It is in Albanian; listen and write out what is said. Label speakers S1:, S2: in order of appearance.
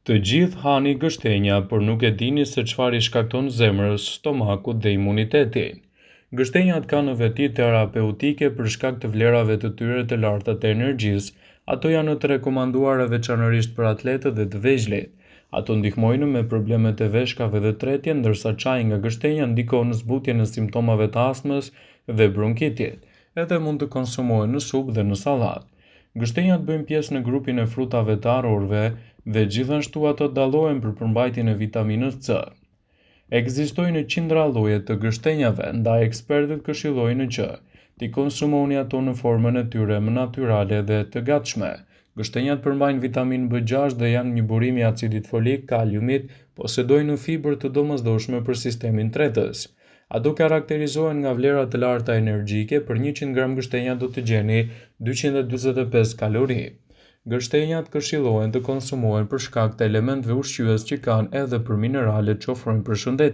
S1: Të gjithë hani gështenja, por nuk e dini se çfarë i shkakton zemrës, stomakut dhe imunitetin. Gështenjat kanë në veti terapeutike për shkak të vlerave të tyre të larta të energjisë. Ato janë të rekomanduara veçanërisht për atletët dhe të vegjëlit. Ato ndihmojnë me problemet e veshkave dhe tretje, ndërsa çaji nga gështenja ndikon në zbutjen e simptomave të astmës dhe bronkitit. Edhe mund të konsumohen në supë dhe në sallatë. Gështenjat bëjnë pjesë në grupin e frutave të arrorëve dhe gjithashtu ato dallohen për përmbajtjen e vitaminës C. Ekzistojnë qindra lloje të gështenjave, ndaj ekspertët këshillojnë që t'i konsumoni ato në formën e tyre më natyrale dhe të gatshme. Gështenjat përmbajnë vitaminë B6 dhe janë një burim i acidit folik, kaliumit, posedojnë fibër të domosdoshme për sistemin tretës. Ato karakterizohen nga vlera të larta energjike, për 100 gram gështenja do të gjeni 245 kalori. Gështenjat këshillohen të konsumohen për shkak të elementeve ushqyes që kanë edhe për mineralet që ofrojnë përshëndetje.